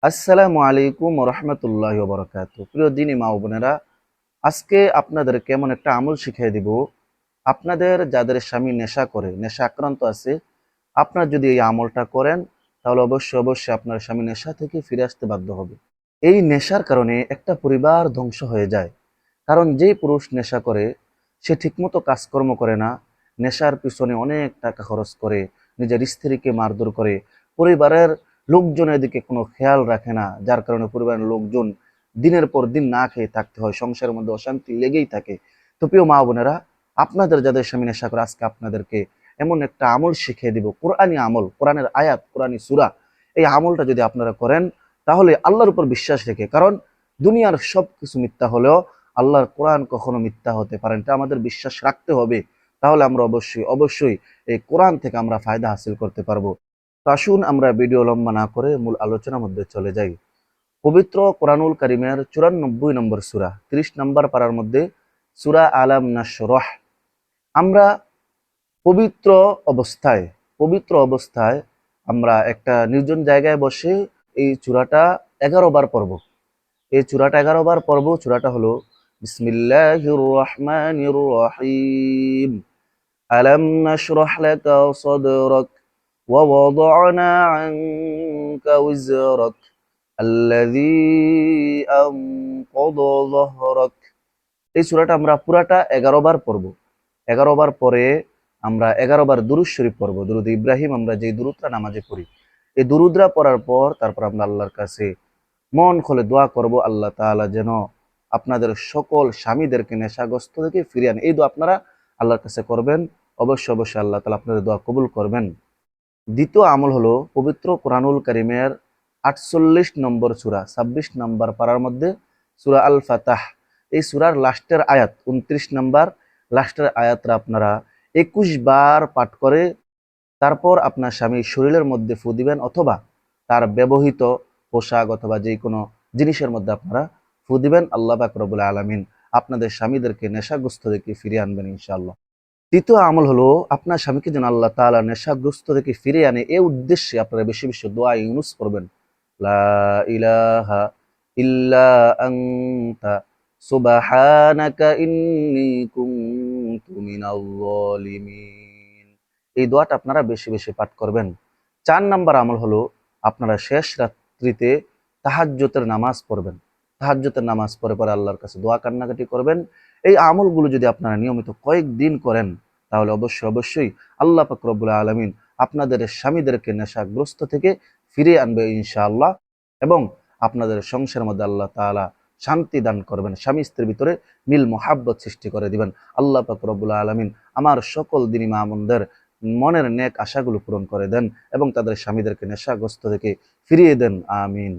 আসসালামু আলাইকুম রহমতুল্লাহ বরকাত। প্রিয় দিনী মা ও বোনেরা, আজকে আপনাদের কেমন একটা আমল শিখিয়ে দিব। আপনাদের যাদের স্বামী নেশা করে, নেশা আক্রান্ত আছে, আপনার যদি এই আমলটা করেন তাহলে অবশ্যই অবশ্যই আপনার স্বামী নেশা থেকে ফিরে আসতে বাধ্য হবে। এই নেশার কারণে একটা পরিবার ধ্বংস হয়ে যায়। কারণ যেই পুরুষ নেশা করে সে ঠিকমতো কাজকর্ম করে না, নেশার পিছনে অনেক টাকা খরচ করে, নিজের স্ত্রীকে মারধর করে, পরিবারের লোকজনের দিকে কোনো খেয়াল রাখে না, যার কারণে পরিবারের লোকজন দিনের পর দিন না খেয়ে থাকতে হয়, সংসারের মধ্যে অশান্তি লেগেই থাকে। তো প্রিয় মা বোনেরা, আপনাদের যাদের স্বামী নেশা করে, আজকে আপনাদেরকে এমন একটা আমল শিখিয়ে দিব, কোরআনী আমল, কোরআনের আয়াত, কোরআনী সূরা। এই আমলটা যদি আপনারা করেন তাহলে আল্লাহর উপর বিশ্বাস রেখে, কারণ দুনিয়ার সব কিছু মিথ্যা হলেও আল্লাহর কোরআন কখনো মিথ্যা হতে পারে না, এটা আমাদের বিশ্বাস রাখতে হবে। তাহলে আমরা অবশ্যই অবশ্যই এই কোরআন থেকে আমরা ফায়দা হাসিল করতে পারবো। তো আসুন আমরা ভিডিও লম্বা না করে মূল আলোচনার মধ্যে চলে যাই। পবিত্র কোরআনুল কারিমের 94 নম্বর সূরা 30 নম্বর পারার মধ্যে সূরা আলাম নাশরাহ, আমরা পবিত্র অবস্থায় পবিত্র অবস্থায় আমরা একটা নির্জন জায়গায় বসে এই সূরাটা 11 বার পড়ব। এই সূরাটা 11 বার পড়ব। সূরাটা হলো বিসমিল্লাহির রহমানির রহিম। আলাম নাশরাহ লাকা সাদরাক ওয়া ওয়াদা'না আনকা ওয়িজরাক আল্লাযী আনকাযা যাহরাক। এই সূরাটা আমরা পুরাটা 11 বার পড়ব। 11 বার পরে আমরা 11 বার দুরূদ শরীফ পড়ব। দুরূদ ইব্রাহিম আমরা যে দুরূদটা নামাজে পড়ি। এই দুরূদরা পড়ার পর তারপর আমরা আল্লাহর কাছে মন খুলে দোয়া করব, আল্লাহ তাআলা যেন আপনাদের সকল স্বামীদেরকে নেশাগ্রস্ত থেকে ফিরিয়ে আনে। এই দোয়া আপনারা আল্লাহর কাছে করবেন। অবশ্যই অবশ্যই আল্লাহ তাআলা আপনাদের দোয়া কবুল করবেন। দ্বিতীয় আমল হলো পবিত্র কোরআনুল কারিমের 48 নম্বর সূরা 26 নম্বর পারার মধ্যে সূরা আল ফাতাহ। এই সূরার লাস্টের আয়াত 29 নম্বর লাস্টের আয়াতটা আপনারা 21 বার পাঠ করে তারপর আপনার স্বামীর শরীরের মধ্যে ফু দিবেন, অথবা তার ব্যবহৃত পোশাক অথবা যে কোনো জিনিসের মধ্যে আপনারা ফু দিবেন। আল্লাহ পাক রব্বুল আলামিন আপনাদের স্বামীদেরকে নেশাগ্রস্ত থেকে ফিরিয়ে আনবেন ইনশাআল্লাহ। তৃতীয় আমল হলো আপনার স্বামীকে যেন আল্লাহ তাআলা নেশাগ্রস্ত থেকে ফিরে আনে, এই উদ্দেশ্যে আপনারা বেশি বেশি দোয়া ইউনুস করবেন। লা ইলাহা ইল্লা আনতা সুবহানাকা ইন্নী কুনতু মিনাল যালিমিন। এই দোয়াটা আপনারা বেশি বেশি পাঠ করবেন। 4 নাম্বার আমল হলো আপনারা শেষ রাত্রিতে তাহাজ্জুদের নামাজ পড়বেন। তাহাজ্জুদের নামাজ পড়ে পরে আল্লাহর কাছে দোয়া কান্নাকাটি করবেন। এই আমলগুলো যদি আপনারা নিয়মিত কয়েকদিন করেন তাহলে অবশ্যই অবশ্যই আল্লাহ পাক রব্বুল আলামিন আপনাদের স্বামীদেরকে নেশাগ্রস্ত থেকে ফিরিয়ে আনবে ইনশাআল্লাহ, এবং আপনাদের সংসারের মধ্যে আল্লাহ তাআলা শান্তি দান করবেন, স্বামী স্ত্রীর ভিতরে মিল মোহাব্বত সৃষ্টি করে দিবেন। আল্লাহ পাক রব্বুল আলামিন আমার সকল দিনী মা বোনদের মনের নেক আশাগুলো পূরণ করে দেন এবং তাদের স্বামীদেরকে নেশাগ্রস্ত থেকে ফিরিয়ে দেন। আমিন।